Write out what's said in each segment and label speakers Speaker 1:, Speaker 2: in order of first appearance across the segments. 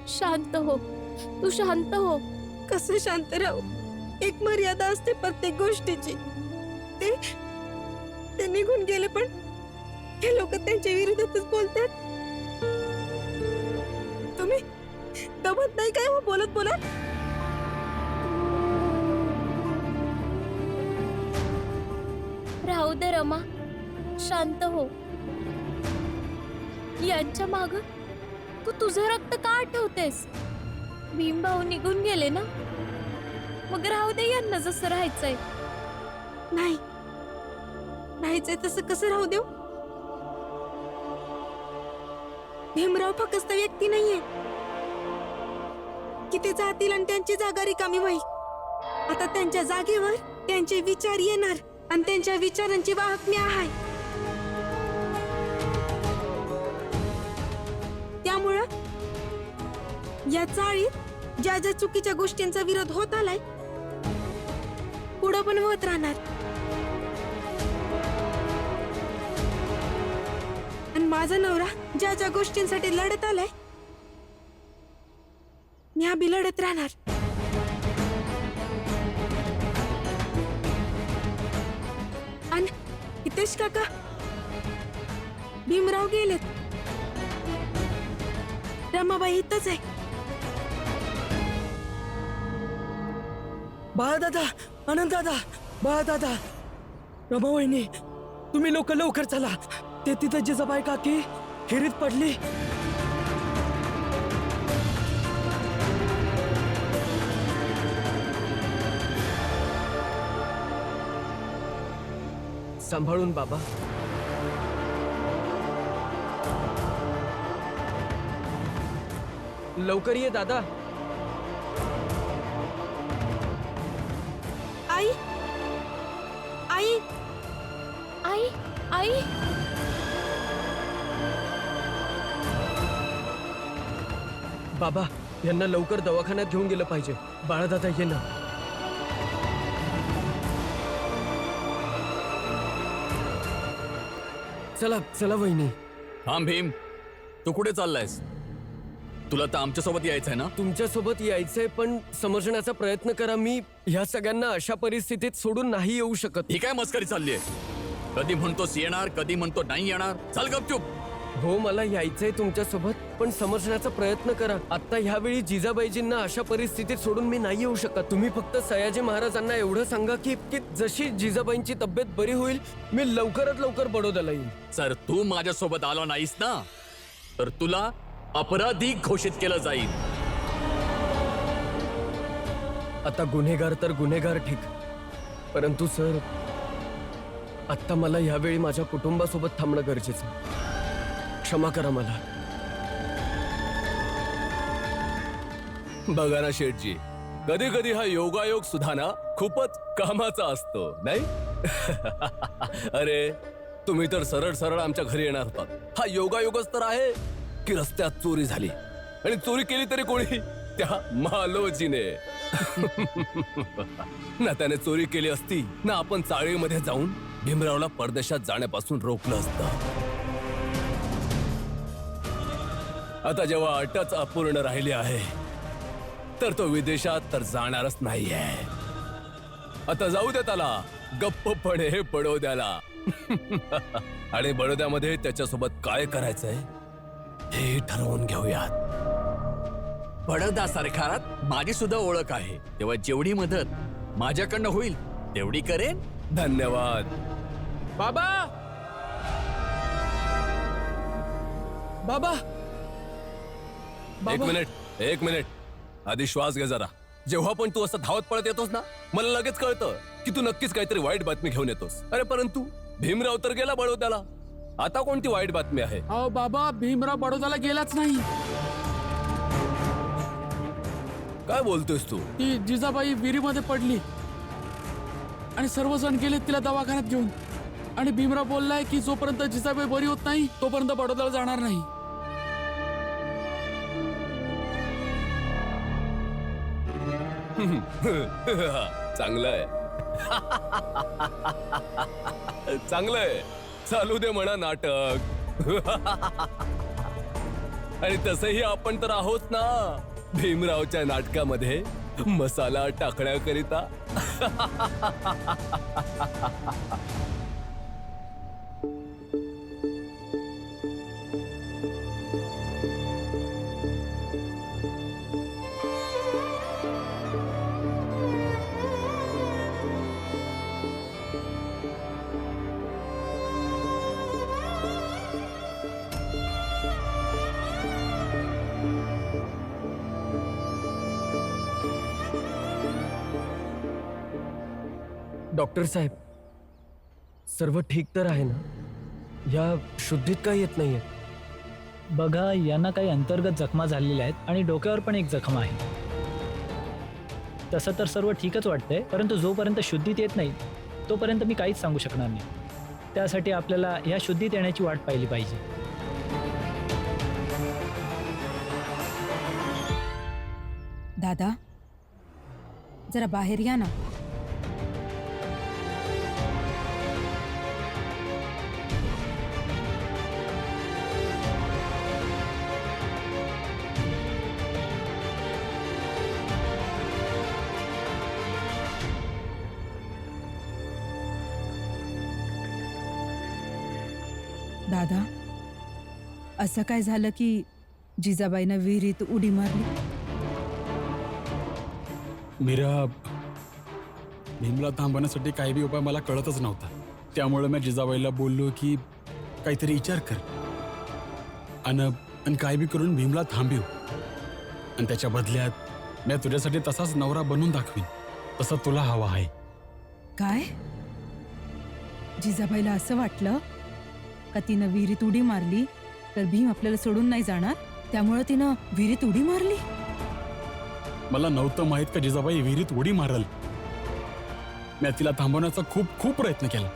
Speaker 1: शांत हो, तू शांत हो.
Speaker 2: कसं शांत राहू? एक मर्यादा असते प्रत्येक गोष्टीची. ते निघून गेले, पण हे लोक त्यांच्या विरोधातच बोलतात. तुम्ही दमत नाही काय हो बोलत बोलत?
Speaker 1: राहू दे रमा, शांत हो. यांच्या माग तू तुझं रक्त का आठवतेस? भीमभाऊ निघून गेले ना, मग राहू दे यांना जसं राहायचंय.
Speaker 2: नाही, राहायचंय तसं कसं राहू देऊ? भीमराव फक्त व्यक्ती नाहीये की ते जातील आणि त्यांची जागा रिकामी होईल. आता त्यांच्या जागेवर त्यांचे विचार येणार आणि त्यांच्या विचारांची वाहक मी आहे. त्यामुळं या चाळीत ज्या ज्या चुकीच्या गोष्टींचा विरोध होत आलाय, पुढं पण होत राहणार. आणि माझा नवरा ज्या ज्या गोष्टींसाठी लढत आलाय, मी अभि लढत राहणार. आणि हितेश काका, भीमराव गेलेत, रमाबाई इथंच आहे.
Speaker 3: बाळदादा, आनंद दादा, बाळदादा, रमा वहिनी, तुम्ही लोक लवकर चला. ते तिथं जिजाबाई काकी खिरीत पडली. सांभाळून बाबा. लवकर ये दादा.
Speaker 2: आई, आई,
Speaker 1: आई, आई.
Speaker 3: बाबा, यांना लवकर दवाखान्यात घेऊन गेलं पाहिजे. बाळादादा ये ना. चला चला वहिनी.
Speaker 4: थांब भीम, तू कुठे चाललायस? तुला तर आमच्या सोबत यायचंय ना?
Speaker 3: तुमच्यासोबत यायचंय, पण समजण्याचा प्रयत्न करा. मी ह्या सगळ्यांना अशा परिस्थितीत सोडून नाही येऊ शकत.
Speaker 4: ही काय मस्करी चाललीये? कधी म्हणतोस येणार, कधी म्हणतो नाही येणार. चल गपचूप.
Speaker 3: हो, मला यायचंय तुमच्यासोबत, पण समजण्याचा प्रयत्न करा. आता ह्यावेळी जिजाबाईजींना अशा परिस्थितीत सोडून मी नाही येऊ शकत. तुम्ही फक्त सयाजी महाराजांना एवढं सांगा की जशी जिजाबाईंची तब्येत बरी होईल, मी लवकरात लवकर बडोद्याला येईल.
Speaker 4: सर, तू माझ्यासोबत आला नाहीस ना, तर तुला अपराधी घोषित केलं जाईल.
Speaker 3: आता गुन्हेगार तर गुन्हेगार ठीक, परंतु सर, आता मला यावेळी माझ्या कुटुंबासोबत थांबणं गरजेचं आहे. क्षमा करा मला.
Speaker 5: बघा ना शेठजी, कधी कधी हा योगायोग सुद्धा ना खूपच कामाचा असतो, नाही? अरे, तुम्ही तर सरळ सरळ आमच्या घरी येणार होतात. हा योगायोगच तर आहे की रस्त्यात चोरी झाली, आणि चोरी केली तरी कोणी? त्या मालोजीने. ना त्याने चोरी केली असती, ना आपण चाळीमध्ये जाऊन भीमरावला परदेशात जाण्यापासून रोखलं असतं. आता जेव्हा अटच अपूर्ण राहिली आहे, तर तो विदेशात तर जाणारच नाहीये. आता जाऊ दे त्याला गप्पपणे बडोद्याला. आणि बडोद्यामध्ये त्याच्यासोबत काय करायचंय हे ठरवून घेऊयात.
Speaker 4: बडोदा सरकारात माझी सुद्धा ओळख आहे, तेव्हा जेवढी मदत माझ्याकडनं होईल तेवढी करेन.
Speaker 5: धन्यवाद.
Speaker 3: बाबा, बाबा,
Speaker 5: एक मिनिट, आधी श्वास घे जरा. जेव्हा पण तू असं धावत पळत येतोस ना, मला लगेच कळतं की तू नक्कीच काहीतरी वाईट बातमी घेऊन येतोस. अरे परंतु भीमराव तर गेला बडोद्याला. आता कोणती वाईट बातमी आहे?
Speaker 6: अहो बाबा, भीमराव बडोद्याला गेलाच नाही.
Speaker 5: काय बोलतोयस तू?
Speaker 6: ती जिजाबाई विहिरीमध्ये पडली आणि सर्वजण गेले तिला दवाखान्यात घेऊन. आणि भीमराव बोललाय की जोपर्यंत जिजाबाई बरी होत नाही तोपर्यंत बडोद्याला जाणार नाही.
Speaker 5: चांगलंय. चांगलंय, चालू दे म्हणा नाटक. आणि तसंही आपण तर आहोत ना भीमरावच्या नाटकामध्ये मसाला टाकण्याकरिता.
Speaker 3: डॉक्टर साहेब, सर्व ठीक तर आहे ना? या शुद्धीत काही येत नाहीये.
Speaker 7: बघा, यांना काही अंतर्गत जखमा झालेल्या आहेत आणि डोक्यावर पण एक जखम आहे. तसं तर सर्व ठीकच वाटतंय, परंतु जोपर्यंत शुद्धीत येत नाही तोपर्यंत मी काहीच सांगू शकणार नाही. त्यासाठी आपल्याला ह्या शुद्धीत येण्याची वाट पाहिली पाहिजे.
Speaker 2: दादा, जरा बाहेर या ना. दादा, असं काय झालं की जिजाबाईनं विहिरीत उडी मारली?
Speaker 6: मीरा, भीमला थांबवण्यासाठी काही बी उपाय मला कळतच नव्हता. त्यामुळे मी जिजाबाईला बोललो की काहीतरी विचार कर आणि काय बी करून भीमला थांबव. आणि त्याच्या बदल्यात मी तुझ्यासाठी तसाच नवरा बनवून दाखवीन, तसा तुला हवा आहे.
Speaker 2: काय? जिजाबाईला असं वाटलं का तिनं विहिरीत उडी मारली तर भीम आपल्याला सोडून नाही जाणार, त्यामुळे तिनं विहिरीत उडी मारली?
Speaker 6: मला नव्हतं माहित का जिजाबाई विहिरीत उडी मारल. मी तिला थांबवण्याचा खूप खूप प्रयत्न केला,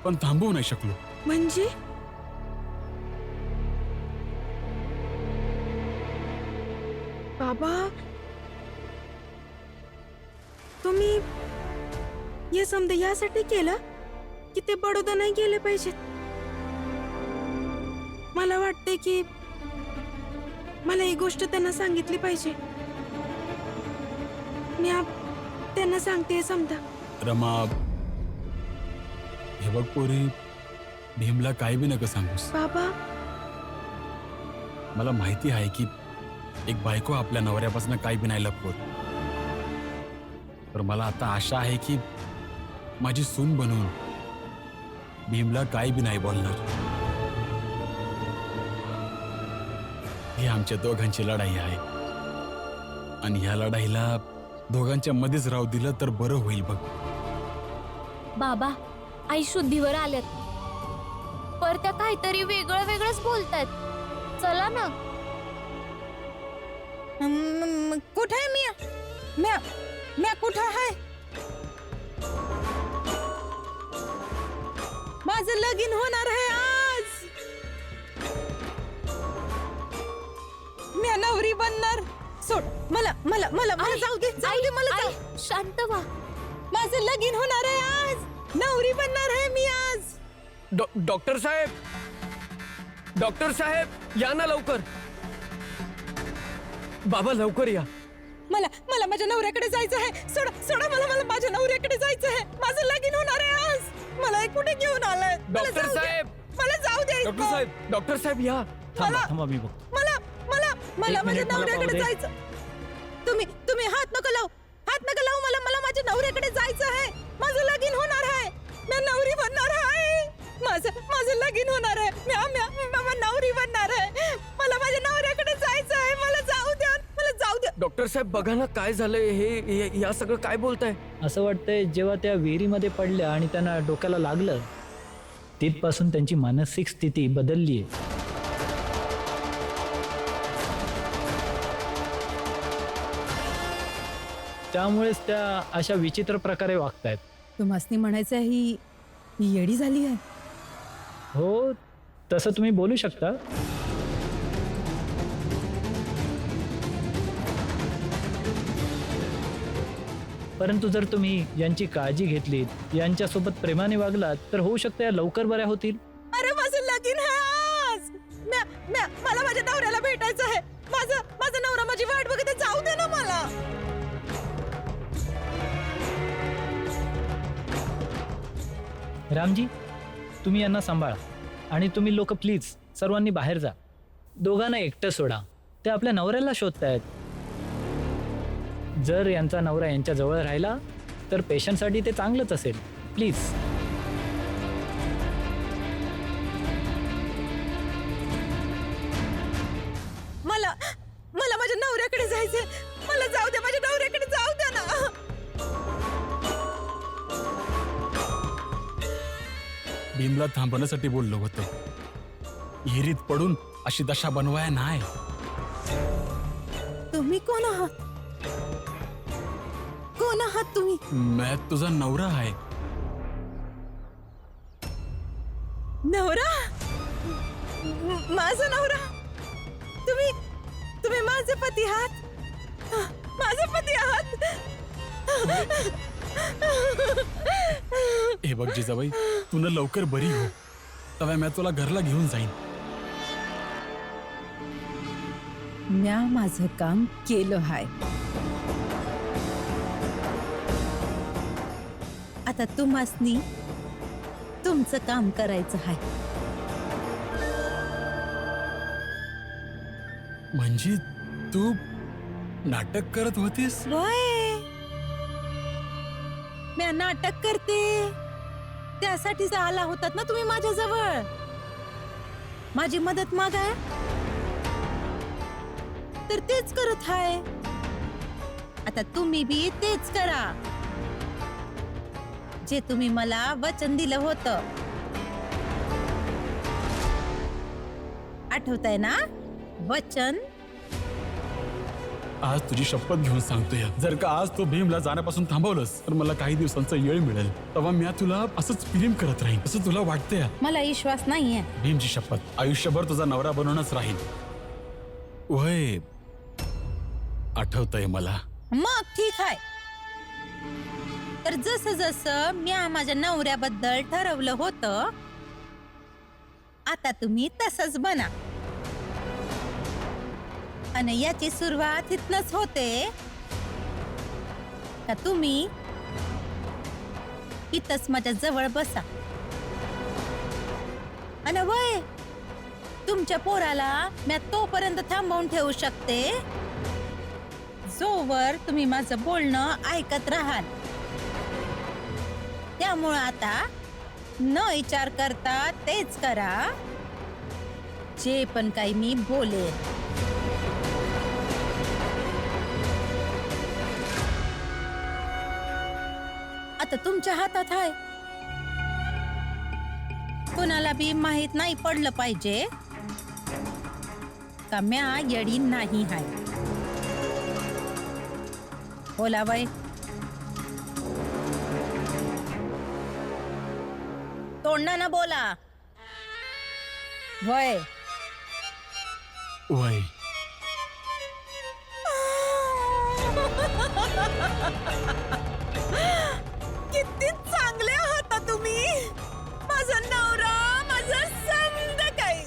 Speaker 6: पण थांबवू नाही शकलो.
Speaker 2: म्हणजे बाबा, तुम्ही हे समजा यासाठी केलं की ते बडोदा नाही गेले पाहिजेत? मला वाटते की मला ही गोष्ट त्यांना सांगितली पाहिजे. मी त्यांना सांगते समजा.
Speaker 6: रमा, हे बघ पोरी, भीमला काय बी नका सांगूस.
Speaker 2: बाबा,
Speaker 6: मला माहिती आहे की एक बायको आपल्या नवऱ्यापासून काही बी नाही लपवत. तर मला आता आशा आहे की माझी सून बनवून भीमला काही बी नाही बोलणार. ही आमच्या दोघांची लढाई आहे आणि ह्या लढाईला दोघांच्या मध्येच राहू दिलं तर बरं होईल बघ.
Speaker 1: बाबा, आई शुद्धीवर आल्यात, पर त्या काहीतरी वेगळं वेगळंच बोलतायत. चला ना.
Speaker 2: कुठे आहे म्या? म्या म्या कुठं आहे? माझं लगीन होणार आहे आज. म्या नवरी बनणार. सोड मला मला मला मला जाऊ दे, जाऊ दे, मला जाऊ.
Speaker 1: आई, शांत व्हा.
Speaker 2: माझं लगीन होणार आहे आज. नवरी बनणार आहे मी आज.
Speaker 3: डॉक्टर साहेब, डॉक्टर साहेब, या ना लवकर. बाबा, लवकर या.
Speaker 2: मला मला माझ्या नवऱ्याकडे जायचं आहे. सोडा सोडा मला, मला माझ्या नवऱ्याकडे जायचं आहे. माझं लगीन होणार आहे आज. मला हे कुठे घेऊन आलाय? मला
Speaker 3: डॉक्टर
Speaker 2: जाऊ दे.
Speaker 3: साहेब.
Speaker 2: मला जाऊ दे.
Speaker 3: डॉक्टर साहेब, डॉक्टर साहेब, या.
Speaker 7: थांबा, मी बघतो.
Speaker 2: मला मला मला
Speaker 7: एक
Speaker 2: माझ्या
Speaker 7: मिनिट, मला
Speaker 2: नवऱ्याकडे
Speaker 7: पाहू दे.
Speaker 2: जायचं. तुम्ही हात नका लावू, हात नका लावू. मला मला माझ्या नवऱ्याकडे जायचं आहे. माझं लगीन होणार आहे. मी नवरी बनणार आहे. माझं लगीन होणार आहे. मी नवरी बनणार आहे. मला माझ्या नवऱ्याकडे जायचं आहे. मला जाऊ द्या, मला जाऊ द्या.
Speaker 3: डॉक्टर साहेब, बघा ना काय झालंय. हे या सगळं काय बोलताय?
Speaker 7: असं वाटतंय जेव्हा त्या विहिरीमध्ये पडल्या आणि त्यांना डोक्याला लागलं तिथपासून त्यांची मानसिक स्थिती बदलली आहे. त्यामुळेच त्या अशा विचित्र प्रकारे वागतायत.
Speaker 2: तुम्हासनी म्हणायचं ही येडी झाली आहे.
Speaker 7: हो, तसं तुम्ही बोलू शकता. परंतु जर तुम्ही यांची काळजी घेतलीत, यांच्यासोबत प्रेमाने वागलात तर होऊ शकतं या लवकर बऱ्या होतील.
Speaker 2: अरे माझं लगीन आहे आज. मला माझ्या नवऱ्याला भेटायचं आहे. माझा नवरा माझी वाट बघत आहे. जाऊ दे ना मला.
Speaker 7: रामजी, तुम्ही यांना सांभाळा आणि तुम्ही लोक प्लीज सर्वांनी बाहेर जा. दोघांना एकटं सोडा. ते आपल्या नवऱ्याला शोधतायत. जर यांचा नवरा यांच्या जवळ राहिला तर पेशंटसाठी ते चांगलंच असेल. प्लीज.
Speaker 2: मला माझ्या नवऱ्याकडे जायचंय. मला जाऊ दे. माझ्या नवऱ्याकडे जाऊ द्या ना.
Speaker 6: भीमला थांबवण्यासाठी बोललो होतो. विहिरीत पडून अशी दशा बनवाय नाही.
Speaker 2: तुम्ही कोण आहात? कोण आहात तुम्ही?
Speaker 6: मैं तुझा नवरा आहे.
Speaker 2: नवरा? माझा नवरा? तुम्ही माझे पती आहात? माझे पती आहात?
Speaker 6: हे बघ जिजाबाई, तू न लवकर बरी हो, तेव्हा मी तुला घरला घेऊन जाईन.
Speaker 2: म्या माझं काम केलं हाय. आता तुम्हासनी तुमचं काम करायचं हाय.
Speaker 6: म्हणजे तू नाटक करत होतीस?
Speaker 2: होय, म्या नाटक करते. त्यासाठीच आला होतात ना तुम्ही माझ्या जवळ. माझी मदत मागाय तर तेच करत हाय. आता तुम्ही बी तेच करा जे तुम्ही मला वचन दिलं होतं. आठवतंय ना वचन?
Speaker 6: आज तुझी शपथ घेऊन सांगतोय, जर का आज तू भीमला जाण्यापासून थांबवलंस तर मला काही दिवसांचा येळ मिळेल. तेव्हा मी तुला असंच प्रेम करत राहीन असं तुला वाटतंय?
Speaker 2: मला विश्वास नाहीये.
Speaker 6: भीमची शपथ, आयुष्यभर तुझा नवरा बनवूनच राहील. वय आठवतंय मला.
Speaker 2: मग ठीक आहे. तर जसं जसं मी माझ्या नवऱ्याबद्दल ठरवलं होतं, आता तुम्ही तसंच बना. आणि याची सुरुवात इथनच होते का तुम्ही इथंच माझ्या जवळ बसा. आणि वय तुमच्या पोराला मी तोपर्यंत थांबवून ठेवू शकते जोवर तुम्ही माझं बोलणं ऐकत राहाल. त्यामुळं आता न विचार करता तेच करा जे पण काही मी बोलेन. आता तुमच्या हातात आहे. कोणाला बी माहित नाही पडलं पाहिजे का म्या येडी नाही हाय. बोला बाई. तोंडानं बोला. वय
Speaker 6: वय
Speaker 2: किती चांगले आहात तुम्ही. माझा नवरा, माझं समज काही.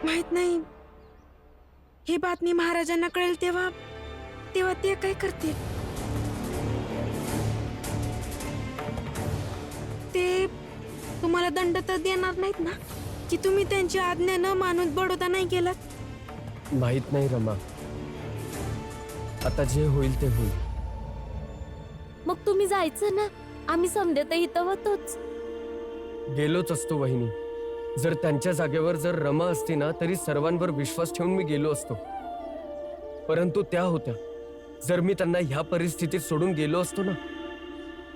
Speaker 8: माहित नाही ही बातमी महाराजांना कळेल तेव्हा ते काय करतील. ते तुम्हाला दंड तर देणार नाहीत ना की तुम्ही त्यांची आज्ञा न मानून बडोदा नाही केलात?
Speaker 3: माहित नाही रमा. आता जे होईल ते होईल.
Speaker 1: मग तुम्ही जायचं ना. आम्ही समजत इथं होतोच.
Speaker 3: गेलोच असतो वहिनी. जर त्यांच्या जागेवर जर रमा असती ना तरी सर्वांवर विश्वास ठेवून मी गेलो असतो. परंतु त्या होत्या. जर मी त्यांना ह्या परिस्थितीत सोडून गेलो असतो ना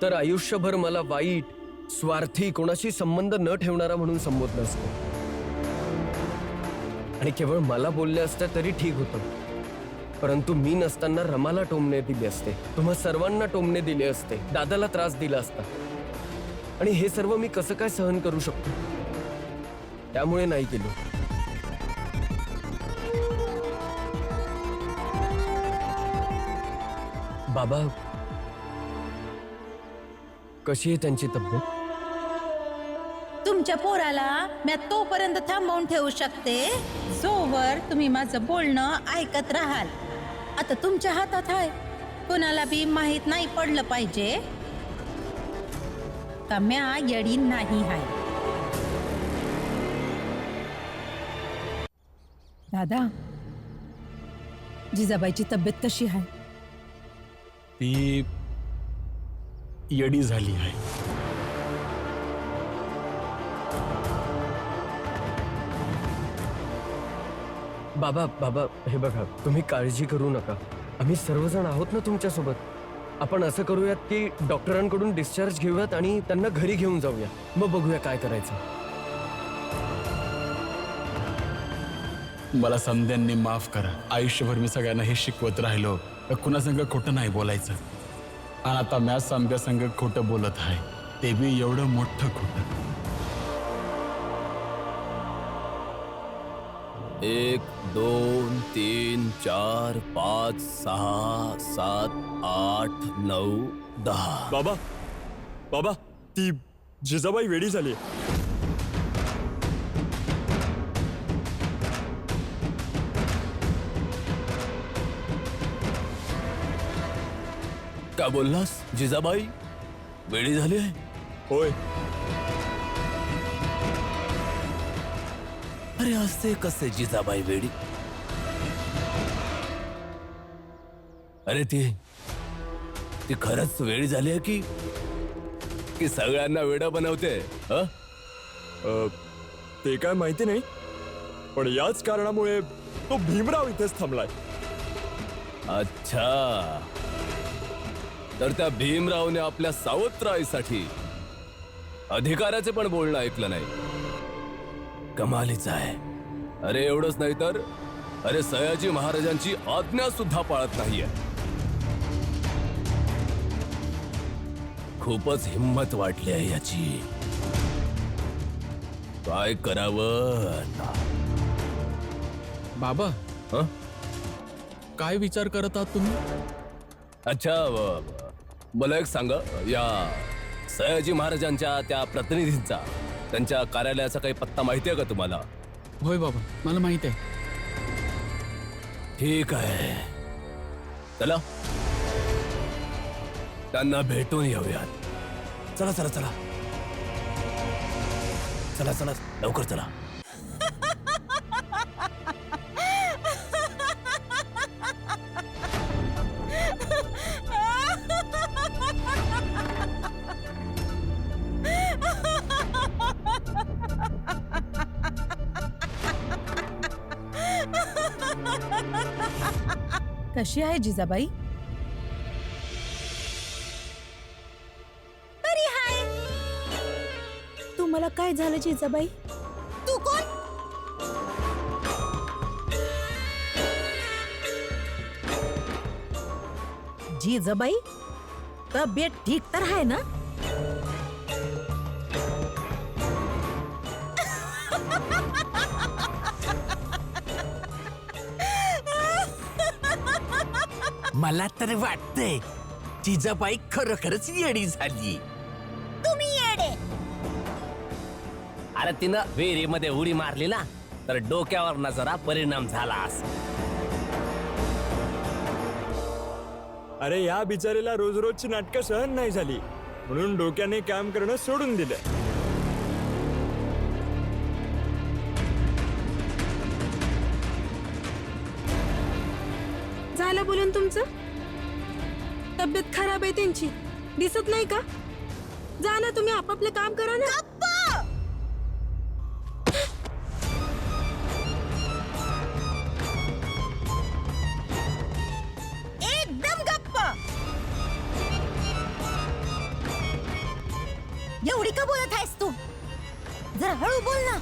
Speaker 3: तर आयुष्यभर मला वाईट, स्वार्थी, कोणाशी संबंध न ठेवणारा म्हणून संबोधलं असतं. आणि केवळ मला बोलले असते तरी ठीक होतं. परंतु मी नसताना रमाला टोमणे दिले असते, तुम्हा सर्वांना टोमणे दिले असते, दादाला त्रास दिला असता. आणि हे सर्व मी कसं काय सहन करू शकतो? त्यामुळे नाही गेलो. बाबा, कशी आहे त्यांची तब्येत?
Speaker 2: तुमच्या पोराला मी तोपर्यंत थांबवून ठेवू शकते जोवर तुम्ही माझं बोलणं ऐकत राहाल. आता तुमच्या हातात आहे. कोणाला बी माहित नाही पडलं पाहिजे का म्या येडी नाही आहे. दादा, जिजाबाईची तब्येत कशी आहे?
Speaker 6: ती येडी झाली आहे.
Speaker 3: बाबा बाबा, हे बघा, तुम्ही काळजी करू नका. आम्ही सर्वजण आहोत ना तुमच्यासोबत. आपण असं करूयात की डॉक्टरांकडून डिस्चार्ज घेऊयात आणि त्यांना घरी घेऊन जाऊया. मग बघूया काय करायचं.
Speaker 6: मला समद्यांनी माफ करा. आयुष्यभर मी सगळ्यांना हे शिकवत राहिलो कुणासंग खोटं नाही बोलायचं. आणि आता म्या समद्या संग खोटं बोलत आहे, ते बी एवढं मोठं खोटं.
Speaker 5: 1 2 3 4 5 6 7 8 9 10.
Speaker 9: बाबा बाबा, ती जिजाबाई वेडी झाली.
Speaker 5: काय बोललास? जिजाबाई वेडी झाली आहे?
Speaker 9: होय.
Speaker 5: अरे असे कसे जिजाबाई वेडी? अरे ती खरंच वेडी झाली आहे की सगळ्यांना वेडा बनवते?
Speaker 9: ते काय माहिती नाही, पण याच कारणामुळे तो भीमराव इथेच थांबलाय.
Speaker 5: अच्छा, तर त्या भीमरावने आपल्या सावत्राईसाठी अधिकाराचे पण बोलणं ऐकलं नाही. कमालीच आहे. अरे एवढंच नाही तर अरे सयाजी महाराजांची आज्ञा सुद्धा पाळत नाहीये. खूपच हिम्मत वाटली आहे याची. काय करावं आता?
Speaker 6: बाबा,
Speaker 5: हं?
Speaker 6: काय विचार करत आहात तुम्ही?
Speaker 5: अच्छा, मला एक सांगा, या सयाजी महाराजांच्या त्या प्रतिनिधींचा, त्यांच्या कार्यालयाचा काही पत्ता माहिती आहे का तुम्हाला?
Speaker 6: होय बाबा, मला माहित आहे.
Speaker 5: ठीक आहे, चला त्यांना भेटून येऊयात. चला चला चला चला चला, लवकर चला.
Speaker 2: कशी आहे जिजाबाई? बरी आहे. तुम्हाला काय झालं जिजाबाई? तू कोण? जिजाबाई, तब्येत ठीक तर आहे ना?
Speaker 4: मला तर वाटतंय जिजाबाई खरोखरच येडी झाली.
Speaker 2: तुम्ही येडे.
Speaker 10: अरे तिनं विहिरीमध्ये उडी मारली ना, तर डोक्यावर ना जरा परिणाम झाला असं.
Speaker 9: अरे या बिचारीला रोज रोजची नाटकं सहन नाही झाली, म्हणून डोक्याने काम करणं सोडून दिलं.
Speaker 8: झालं बोलून तुमचं? तब्येत खराब आहे त्यांची, दिसत नाही का? जा ना, तुम्ही आपापलं काम करा ना.
Speaker 2: एकदम गप्प. एवढी का बोलत आहेस तू? जरा हळू बोल ना.